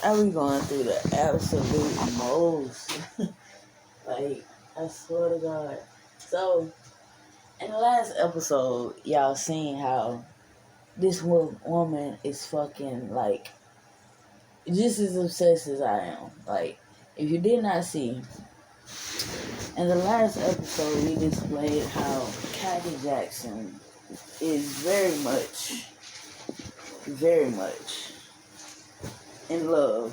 I be going through the absolute most. Like, I swear to God. So, in the last episode, y'all seen how this woman is fucking, like, just as obsessed as I am. Like, if you did not see, in the last episode, we displayed how Kathy Jackson is very much in love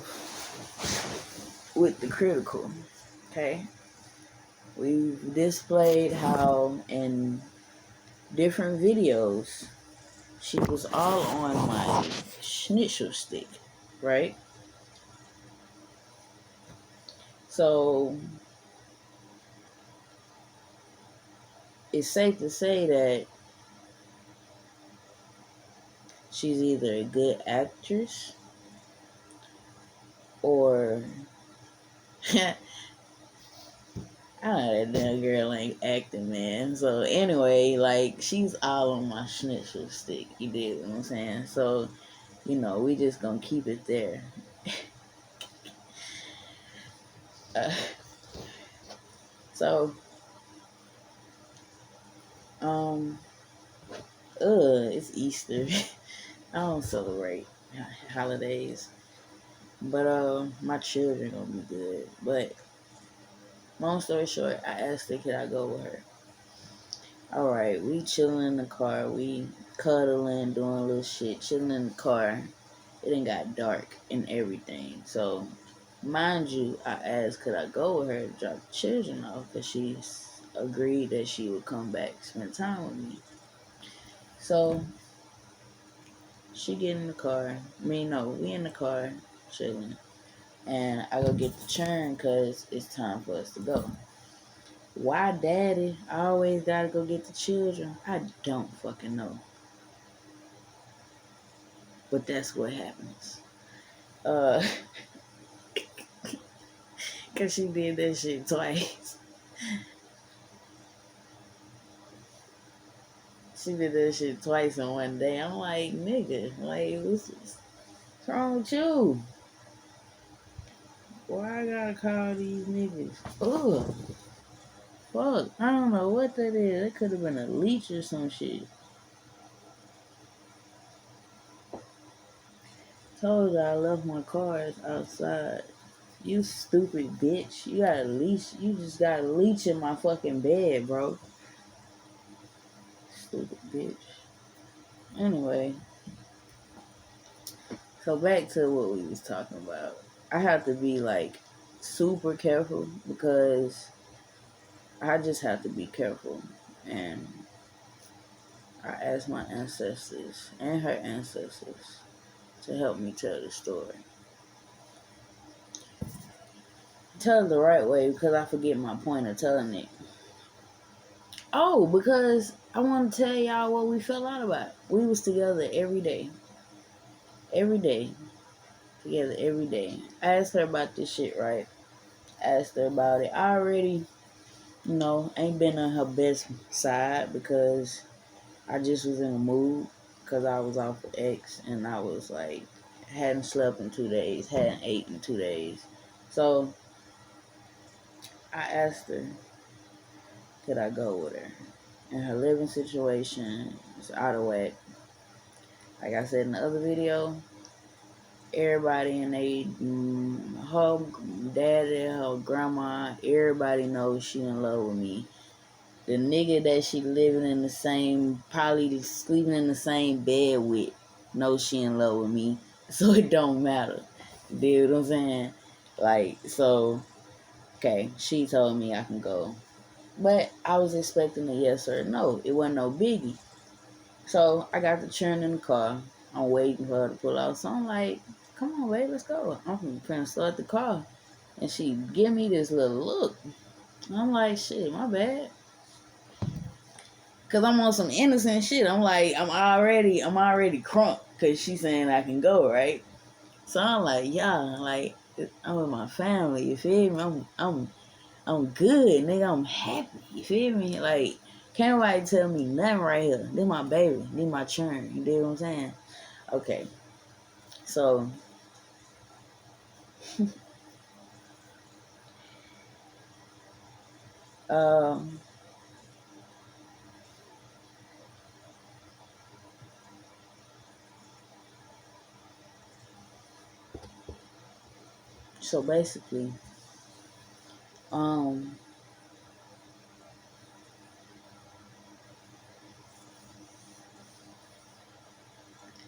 with the critical. Okay? We've displayed how in different videos she was all on my schnitzel stick, right? So it's safe to say that she's either a good actress or I don't know, that damn girl ain't acting, man. So anyway, like, she's all on my schnitzel stick. You dig what I'm saying? So, we just gonna keep it there. uh, so, um, it's Easter. I don't celebrate holidays, but my children gonna be good. But long story short, I asked her, could I go with her? All right, we chilling in the car, we cuddling, doing a little shit, chilling in the car. It done got dark and everything. So, mind you, I asked, could I go with her to drop the children off? Because she agreed that she would come back, spend time with me. So, she get in the car. We in the car, chilling. And I go get the churn because it's time for us to go. Why daddy always gotta go get the children? I don't fucking know. But that's what happens. Cause she did that shit twice. She did that shit twice in one day. I'm like, nigga, like, what's wrong with you? Why I gotta call these niggas? Ugh. Fuck. I don't know what that is. It could have been a leech or some shit. Told you I left my cars outside. You stupid bitch. You got a leech. You just got a leech in my fucking bed, bro. Stupid bitch. Anyway. So back to what we was talking about. I have to be like super careful because I just have to be careful. And I asked my ancestors and her ancestors to help me tell the story. Tell it the right way because I forget my point of telling it. Oh, because I want to tell y'all what we fell out about. We was together every day. Every day. Together every day. I asked her about this shit, right? Asked her about it. I already, ain't been on her best side because I just was in a mood because I was off with X and I was like, hadn't slept in 2 days, hadn't ate in 2 days. So I asked her, could I go with her? And her living situation is out of whack. Like I said in the other video, everybody and her daddy, her grandma, everybody knows she in love with me. The nigga that she living in the same, probably sleeping in the same bed with, knows she in love with me. So it don't matter. You know what I'm saying? Like, so, okay, she told me I can go. But I was expecting a yes or a no. It wasn't no biggie. So I got the churn in the car. I'm waiting for her to pull out. So I'm like, come on, babe, let's go. I'm finna start the car. And she give me this little look. I'm like, shit, my bad. Cause I'm on some innocent shit. I'm like, I'm already crunk. Cause she's saying I can go, right? So I'm like, yeah, like I'm with my family. You feel me? I'm good, nigga. I'm happy. You feel me? Like, can't nobody tell me nothing right here. This my baby. This my churn. You dig what I'm saying? Okay. So Um, so basically, um,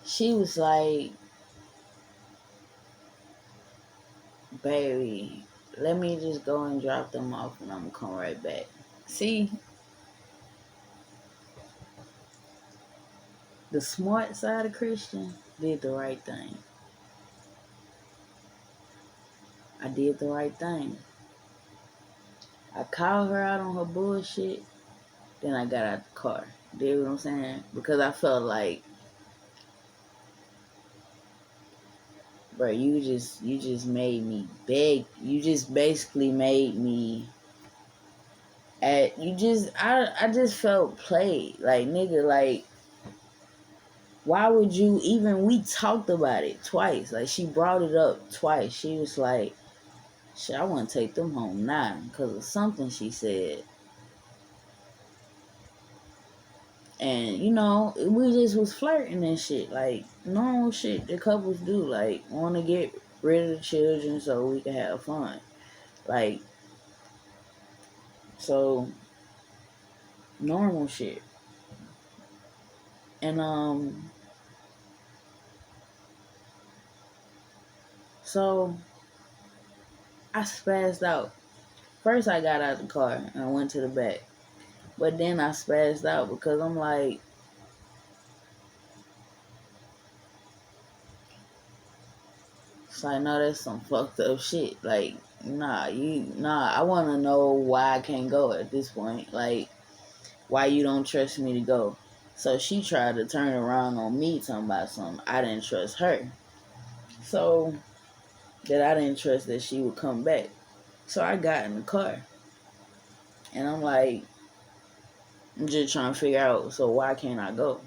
she was like, baby, let me just go and drop them off and I'm gonna come right back. See, the smart side of Christian did the right thing. I did the right thing. I called her out on her bullshit, then I got out the car. You know what I'm saying? Because I felt like, bro, you just made me beg. You just basically made me I just felt played. Like, nigga, like, why would you even, we talked about it twice. Like, she brought it up twice. She was like, shit, I want to take them home now because of something she said. And, we just was flirting and shit. Like, normal shit that couples do. Like, want to get rid of the children so we can have fun. Like, so, normal shit. And, so I spazzed out. First, I got out the car and I went to the back. But then I spazzed out because I'm like, it's like, no, that's some fucked up shit. Like, I want to know why I can't go at this point. Like, why you don't trust me to go. So she tried to turn around on me talking about something. I didn't trust her. So, that I didn't trust that she would come back. So I got in the car. And I'm like, I'm just trying to figure out, so why can't I go?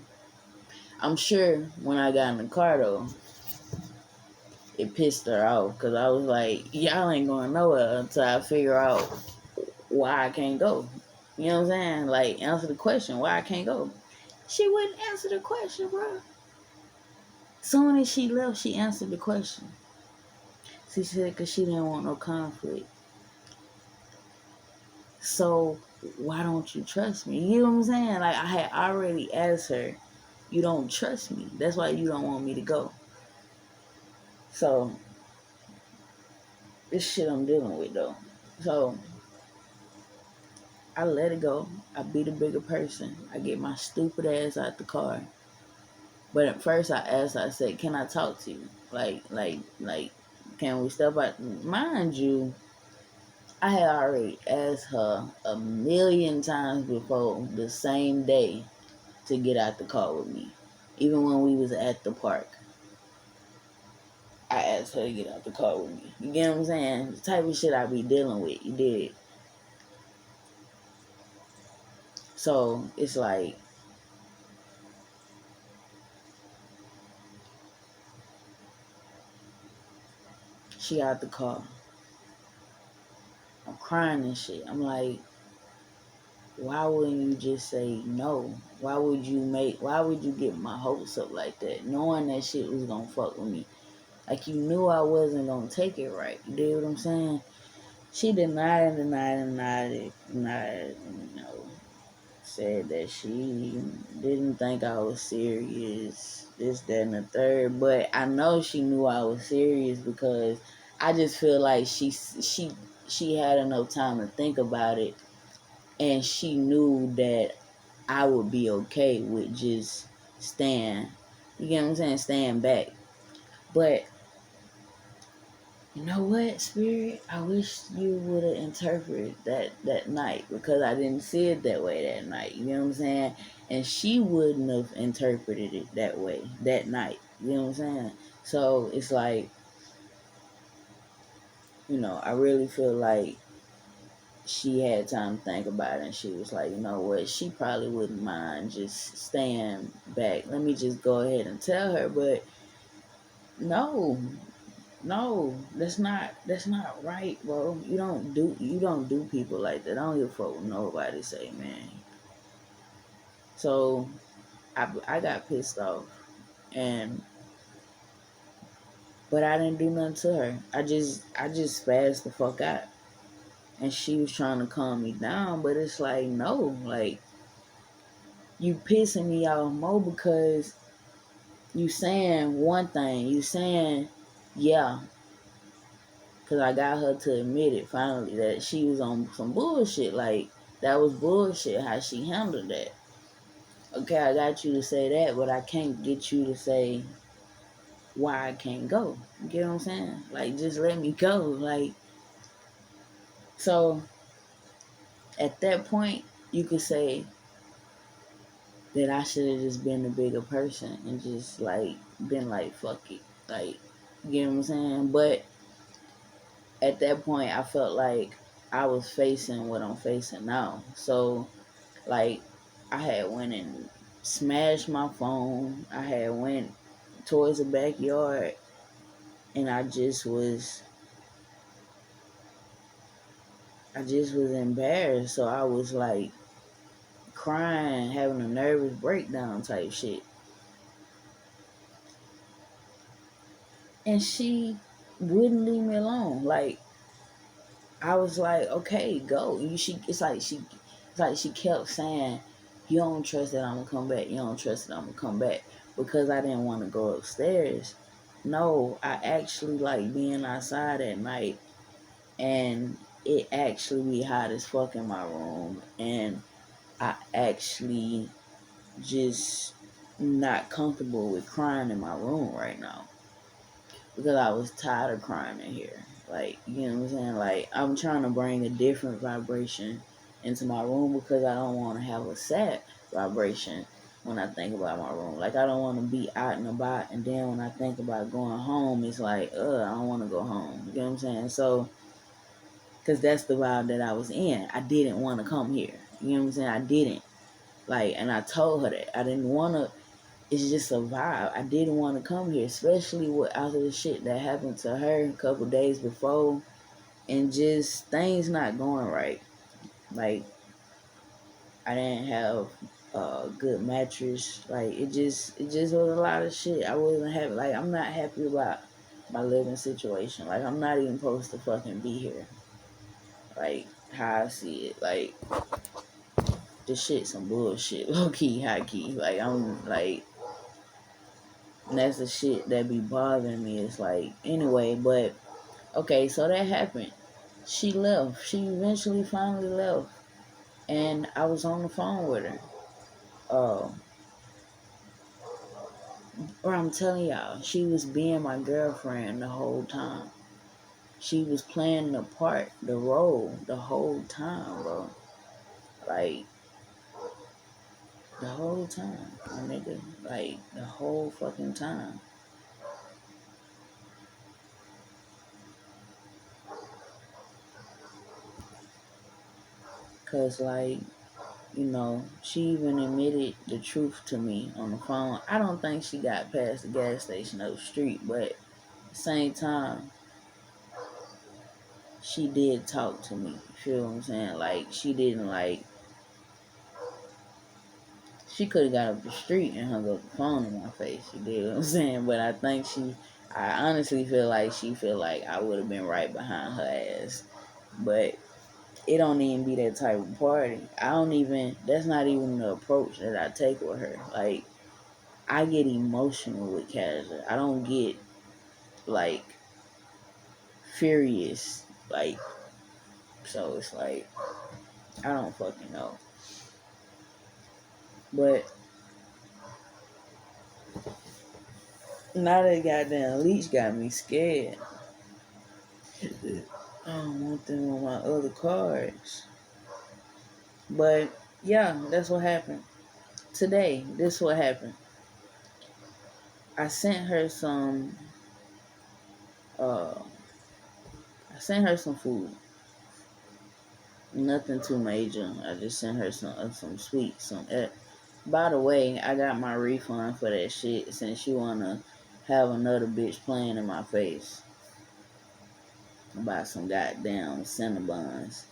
I'm sure when I got in the car, though, it pissed her off because I was like, y'all ain't going nowhere until I figure out why I can't go. You know what I'm saying? Like, answer the question why I can't go. She wouldn't answer the question, bro. Soon as she left, she answered the question. She said because she didn't want no conflict. So why don't you trust me? You know what I'm saying? Like, I had already asked her, you don't trust me. That's why you don't want me to go. So this shit I'm dealing with, though. So I let it go. I be the bigger person. I get my stupid ass out the car. But at first I asked, I said, can I talk to you? Like, can we step out? Mind you, I had already asked her a million times before the same day to get out the car with me. Even when we was at the park, I asked her to get out the car with me. You get what I'm saying? The type of shit I be dealing with. You did. So it's like, she out the car. I'm crying and shit. I'm like, why wouldn't you just say no? Why would you get my hopes up like that? Knowing that shit was gonna fuck with me. Like, you knew I wasn't gonna take it right. You dig what I'm saying? She denied it, said that she didn't think I was serious, this, that, and the third. But I know she knew I was serious because I just feel like she had enough time to think about it, and she knew that I would be okay with just staying. You get what I'm saying? Staying back. But you know what, Spirit? I wish you would have interpreted that night because I didn't see it that way that night. You know what I'm saying? And she wouldn't have interpreted it that way that night. You know what I'm saying? So it's like, I really feel like she had time to think about it, and she was like, you know what? She probably wouldn't mind just staying back. Let me just go ahead and tell her. But no. That's not right, bro. You don't do people like that. I don't give a fuck what nobody say, man. So I got pissed off, and but I didn't do nothing to her. I just spazzed the fuck out, and she was trying to calm me down, but it's like no, like you pissing me off more because you saying one thing, you saying yeah, because I got her to admit it finally that she was on some bullshit. Like, that was bullshit how she handled that. Okay, I got you to say that, but I can't get you to say why I can't go. You get what I'm saying? Like, just let me go. Like, so at that point, you could say that I should have just been the bigger person and just, like, been like, fuck it. Like, you get what I'm saying? But at that point, I felt like I was facing what I'm facing now. So, like, I had went and smashed my phone. I had went towards the backyard, and I just was embarrassed. So I was like crying, having a nervous breakdown type shit. And she wouldn't leave me alone. Like, I was like, okay, go. It's like she kept saying, you don't trust that I'm gonna come back. You don't trust that I'm gonna come back because I didn't want to go upstairs. No, I actually like being outside at night, and it actually be hot as fuck in my room, and I actually just not comfortable with crying in my room right now because I was tired of crying in here. Like, you know what I'm saying? Like, I'm trying to bring a different vibration into my room because I don't want to have a sad vibration when I think about my room. Like, I don't want to be out and about, and then when I think about going home, it's like, I don't want to go home. You know what I'm saying? So, because that's the vibe that I was in. I didn't want to come here. You know what I'm saying? I didn't. Like, and I told her that. I didn't want to. It's just a vibe. I didn't want to come here, especially with after the shit that happened to her a couple days before, and just things not going right. Like, I didn't have a good mattress. Like, it just was a lot of shit. I wasn't happy. Like, I'm not happy about my living situation. Like, I'm not even supposed to fucking be here. Like, how I see it. Like, this shit some bullshit. Low key, high key. Like, I'm like, and that's the shit that be bothering me. It's like, anyway, but okay, so that happened. She left. She eventually finally left. And I was on the phone with her. Uh, or I'm telling y'all, she was being my girlfriend the whole time. She was playing the part, the role, the whole time, bro. Like, the whole time, my nigga. Like, the whole fucking time. Cause, like, she even admitted the truth to me on the phone. I don't think she got past the gas station up the street, but at the same time, she did talk to me. You feel what I'm saying? Like, she didn't, like, she could have got up the street and hung up the phone in my face. You did what I'm saying? But I honestly feel like she feel like I would have been right behind her ass. But it don't even be that type of party. That's not even the approach that I take with her. Like, I get emotional with Kaja. I don't get, like, furious. Like, so it's like, I don't fucking know. But now that goddamn leech got me scared. I don't want them on my other cards. But yeah, that's what happened. Today, this is what happened. I sent her some uh I sent her some food. Nothing too major. I just sent her some sweets. By the way, I got my refund for that shit since you wanna have another bitch playing in my face. about some goddamn Cinnabons.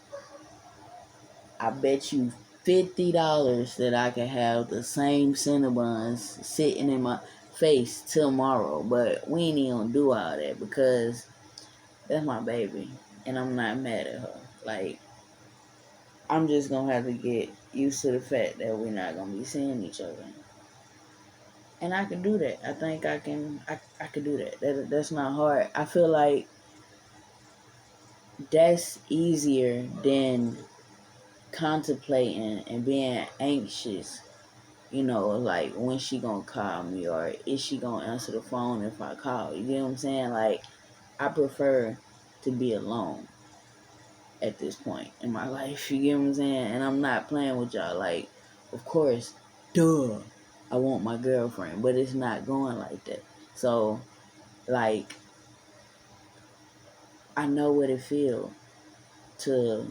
I bet you $50 that I could have the same Cinnabons sitting in my face tomorrow. But we ain't even gonna do all that because that's my baby. And I'm not mad at her. Like, I'm just gonna have to get used to the fact that we're not gonna be seeing each other. And I can do that. I think I can do that. That's not hard. I feel like that's easier than contemplating and being anxious, like when she gonna call me or is she gonna answer the phone if I call. You get what I'm saying? Like, I prefer to be alone at this point in my life. You get what I'm saying? And I'm not playing with y'all. Like, of course, duh, I want my girlfriend, but it's not going like that. So, like, I know what it feels to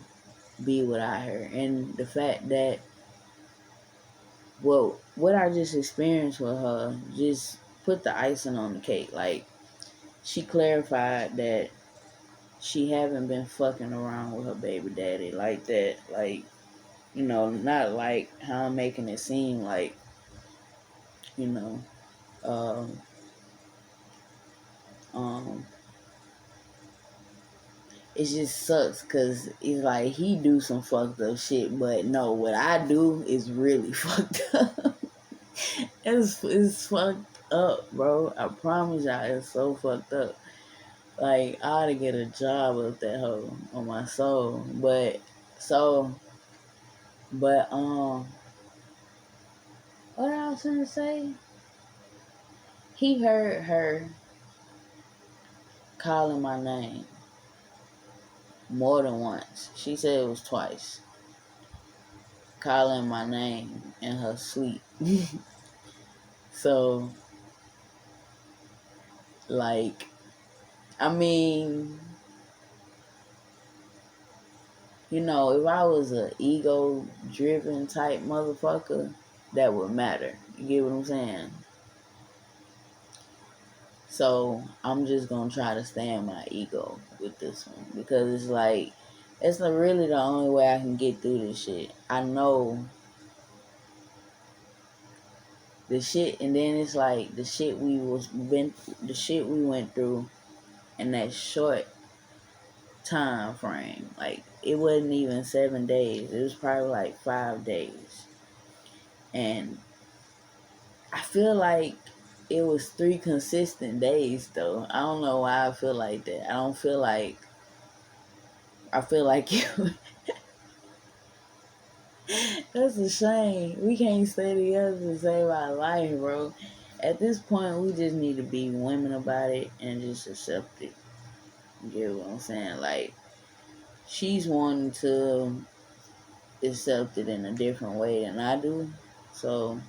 be without her, and the fact that, well, what I just experienced with her just put the icing on the cake. Like, she clarified that she haven't been fucking around with her baby daddy like that. Like, not like how I'm making it seem like, you know, um, um, it just sucks because it's like he do some fucked up shit, but no, what I do is really fucked up. It's fucked up, bro. I promise y'all, it's so fucked up. Like, I ought to get a job with that hoe on my soul. So, but, what I was gonna say? He heard her calling my name more than once. She said it was twice. Calling my name in her sleep. So, like, I mean, if I was a ego-driven type motherfucker, that would matter. You get what I'm saying? So I'm just gonna try to stay in my ego with this one because it's like it's not really the only way I can get through this shit. I know the shit, and then it's like the shit we went through in that short time frame. Like, it wasn't even 7 days. It was probably like 5 days, and I feel like it was 3 consistent days though. I don't know why I feel like that. I feel like that's a shame. We can't stay together to save our life, bro. At this point, we just need to be women about it and just accept it. You get what I'm saying? Like, she's wanting to accept it in a different way than I do. So,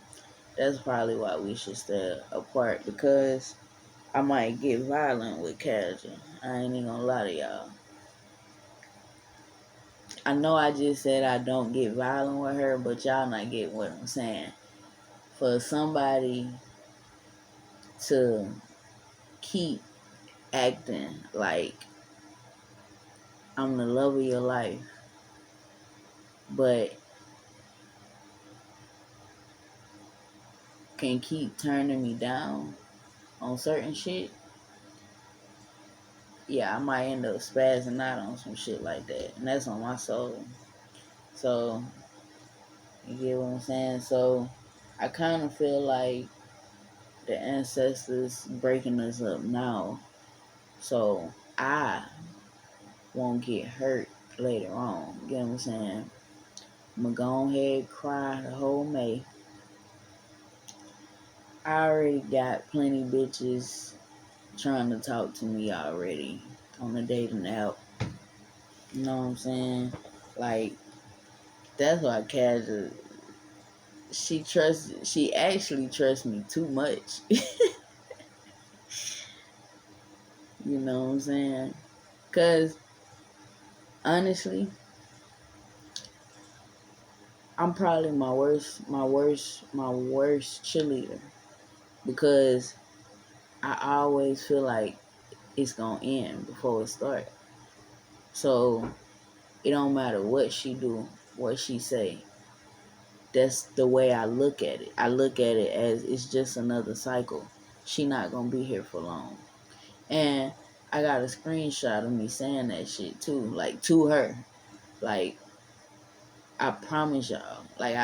that's probably why we should stay apart because I might get violent with Casual. I ain't even gonna lie to y'all. I know I just said I don't get violent with her, but y'all not getting what I'm saying. For somebody to keep acting like I'm the love of your life, but can keep turning me down on certain shit, yeah, I might end up spazzing out on some shit like that. And that's on my soul. So, you get what I'm saying? So, I kind of feel like the ancestors breaking us up now. So, I won't get hurt later on. You get what I'm saying? I'm going to go ahead, cry the whole May. I already got plenty bitches trying to talk to me already on the dating app. You know what I'm saying? Like, that's why Casual, she actually trusts me too much. You know what I'm saying? Because, honestly, I'm probably my worst cheerleader. Because I always feel like it's gonna end before it starts. So it don't matter what she do, what she say. That's the way I look at it. I look at it as it's just another cycle. She not gonna be here for long. And I got a screenshot of me saying that shit too, like to her. Like, I promise y'all. Like,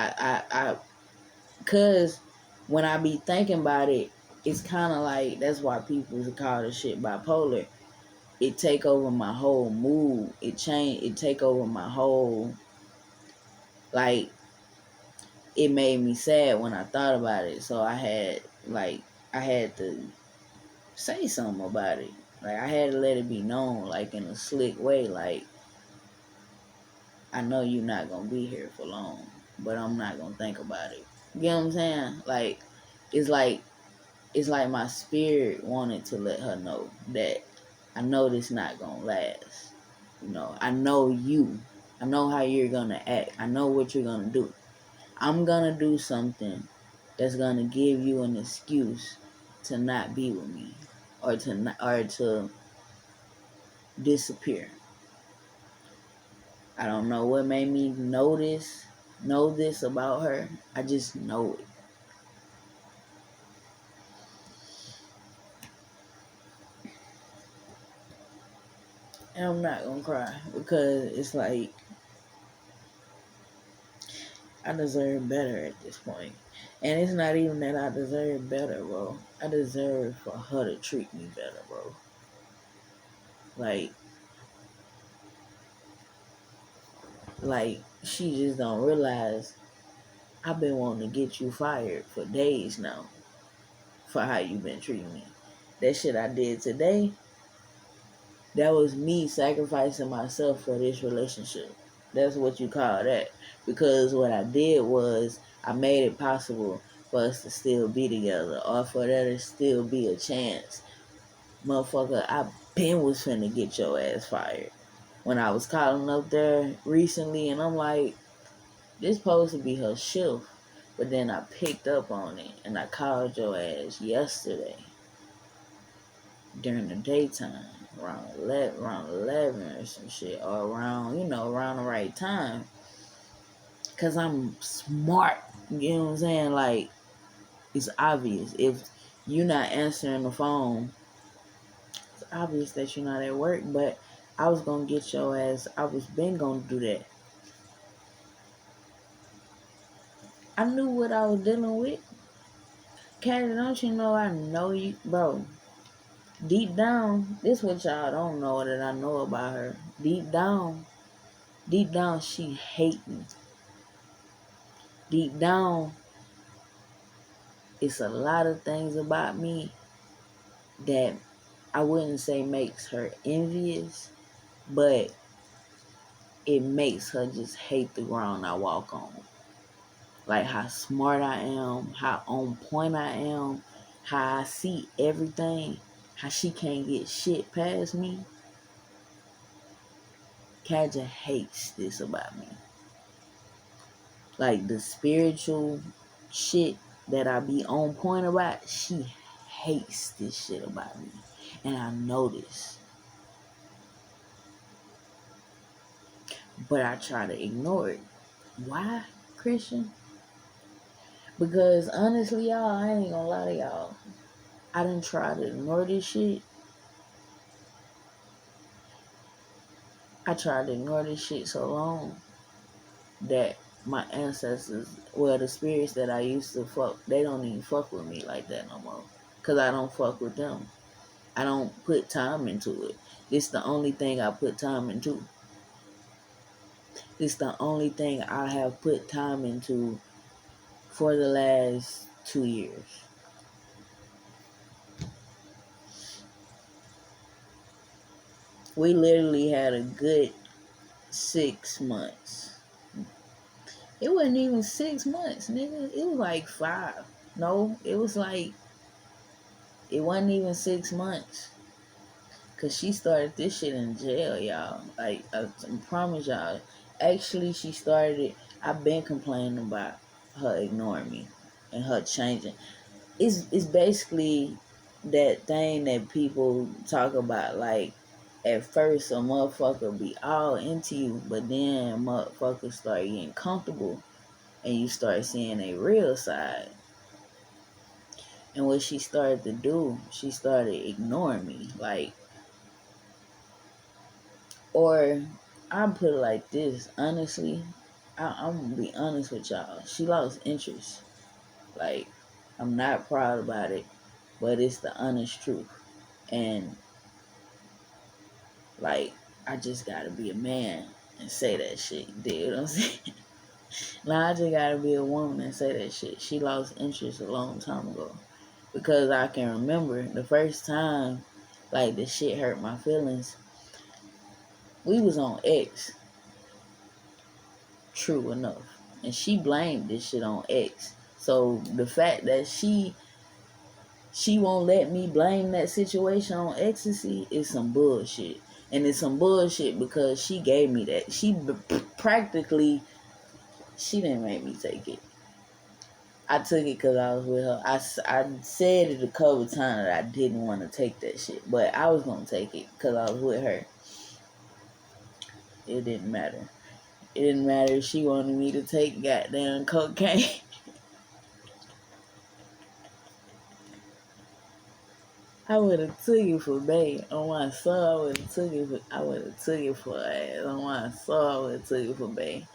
cause when I be thinking about it, it's kind of like, that's why people call this shit bipolar. It take over my whole mood. It take over my whole, like, it made me sad when I thought about it. So I had to say something about it. Like, I had to let it be known, like, in a slick way. Like, I know you're not gonna be here for long, but I'm not gonna think about it. You know what I'm saying? It's like it's like my spirit wanted to let her know that I know this not gonna last. You know, I know you. I know how you're gonna act. I know what you're gonna do. I'm gonna do something that's gonna give you an excuse to not be with me, or to disappear. I don't know what made me know this about her. I just know it. And I'm not gonna cry because it's like I deserve better at this point. And it's not even that I deserve better, bro. I deserve for her to treat me better, bro. Like, she just don't realize I've been wanting to get you fired for days now for how you been treating me. That shit I did today, that was me sacrificing myself for this relationship. That's what you call that. Because what I did was I made it possible for us to still be together, or for there to still be a chance. Motherfucker, I been was finna get your ass fired. When I was calling up there recently, and I'm like, this supposed to be her shift. But then I picked up on it, and I called your ass yesterday during the daytime, around 11 or some shit, or around the right time. Because I'm smart. You know what I'm saying? Like, it's obvious. If you're not answering the phone, it's obvious that you're not at work. But I was going to get your ass. I was been going to do that. I knew what I was dealing with. Katie, don't you know I know you? Bro, deep down, this what y'all don't know that I know about her. Deep down, she hate me. Deep down, it's a lot of things about me that I wouldn't say makes her envious, but it makes her just hate the ground I walk on. Like how smart I am, how on point I am, how I see everything, how she can't get shit past me. Kaja hates this about me. Like the spiritual shit that I be on point about, she hates this shit about me. And I know this. But I try to ignore it. Why, Christian? Because honestly, y'all, I ain't gonna lie to y'all. I done try to ignore this shit. I tried to ignore this shit so long that my ancestors, well, the spirits that I used to fuck, they don't even fuck with me like that no more. Because I don't fuck with them. I don't put time into it. This the only thing I put time into. This the only thing I have put time into for the last 2 years. We literally had a good 6 months. It wasn't even 6 months, nigga. It was like 5. No, it wasn't even 6 months. Cause she started this shit in jail, y'all. Like, I promise y'all. Actually, she started it. I've been complaining about her ignoring me and her changing. It's basically that thing that people talk about, like, At first, a motherfucker be all into you, but then motherfuckers start getting comfortable and you start seeing a real side. And what she started to do, she started ignoring me. Like, or I'll put it like this, honestly, I'm gonna be honest with y'all. She lost interest. Like, I'm not proud about it, but it's the honest truth. And, like, I just gotta be a man and say that shit. You dig what I'm saying? Now I just gotta be a woman and say that shit. She lost interest a long time ago. Because I can remember the first time, like, the shit hurt my feelings. We was on X, true enough. And she blamed this shit on X. So the fact that she won't let me blame that situation on ecstasy is some bullshit. And it's some bullshit because she gave me that. Practically, she didn't make me take it. I took it because I was with her. I said it a couple times that I didn't want to take that shit. But I was going to take it because I was with her. It didn't matter. It didn't matter if she wanted me to take goddamn cocaine. I would have took it for Bay. On my soul, I would have took it for her ass. On my soul, I would have took it for Bay.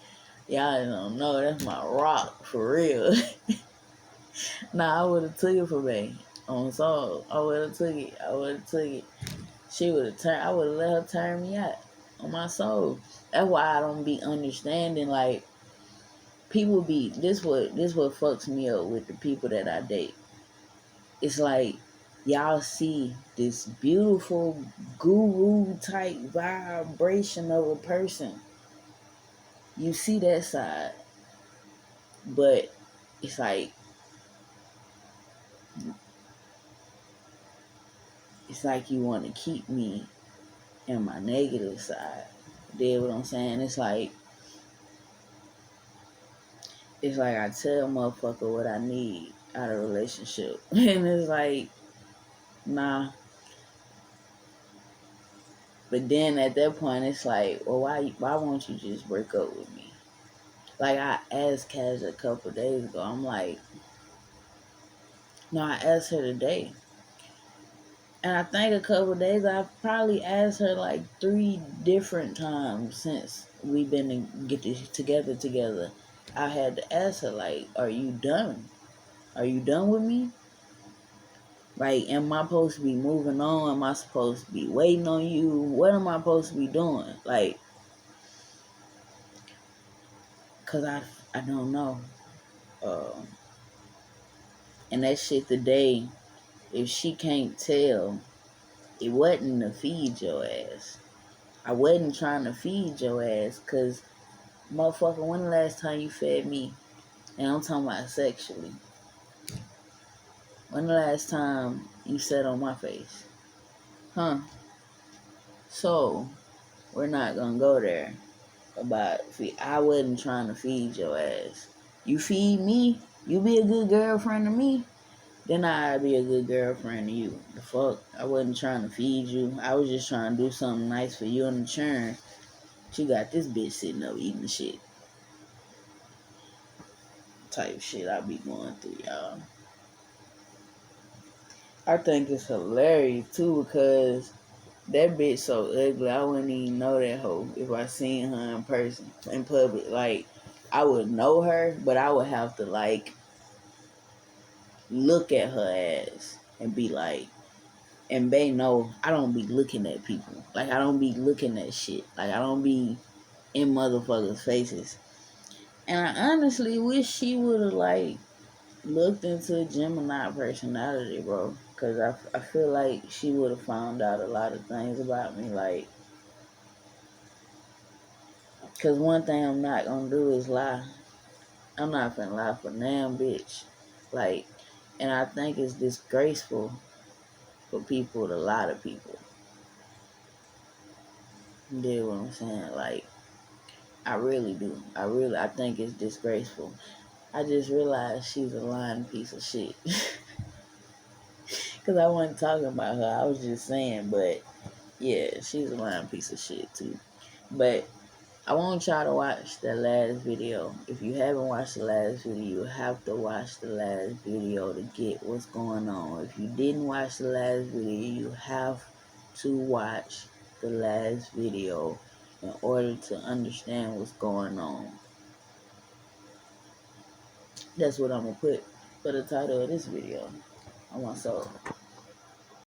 Y'all don't know, that's my rock, for real. Nah, I would have took it for Bay. On soul, I would have took it. She would have I would have let her turn me out. On my soul. That's why I don't be understanding, like, people be, this what fucks me up with the people that I date. It's like, y'all see this beautiful guru type vibration of a person. You see that side. But it's like you want to keep me in my negative side. You know what I'm saying? It's like I tell motherfucker what I need out of a relationship. And it's like, nah. But then at that point, it's like, well, why won't you just break up with me? Like, I asked Cash a couple days ago. I'm like, no, I asked her today. And I think a couple days, I've probably asked her like 3 different times since we've been to get this together. I had to ask her, like, are you done? Are you done with me? Like, am I supposed to be moving on? Am I supposed to be waiting on you? What am I supposed to be doing? Like, because I don't know. And that shit today, if she can't tell, it wasn't to feed your ass. I wasn't trying to feed your ass because, motherfucker, when the last time you fed me? And I'm talking about sexually. When the last time you sat on my face? Huh? So, we're not gonna go there about I wasn't trying to feed your ass. You feed me, you be a good girlfriend to me, then I'd be a good girlfriend to you. The fuck? I wasn't trying to feed you. I was just trying to do something nice for you in return. She got this bitch sitting up eating shit. Type shit I be going through, y'all. I think it's hilarious too because that bitch so ugly. I wouldn't even know that hoe if I seen her in person, in public. Like, I would know her, but I would have to, like, look at her ass and be like, and they know I don't be looking at people. Like, I don't be looking at shit. Like, I don't be in motherfuckers' faces. And I honestly wish she would have, like, looked into Gemini personality, bro. Because I feel like she would have found out a lot of things about me. Like, because one thing I'm not going to do is lie. I'm not finna lie for damn bitch. Like, and I think it's disgraceful for people to lie to people. You get what I'm saying? Like, I really do. I think it's disgraceful. I just realized she's a lying piece of shit. Because I wasn't talking about her. I was just saying, but Yeah, she's a lying piece of shit too. But I want y'all to watch the last video. If you haven't watched the last video, you have to watch the last video to get what's going on. If you didn't watch the last video, you have to watch the last video in order to understand what's going on. That's what I'm going to put for the title of this video. I want so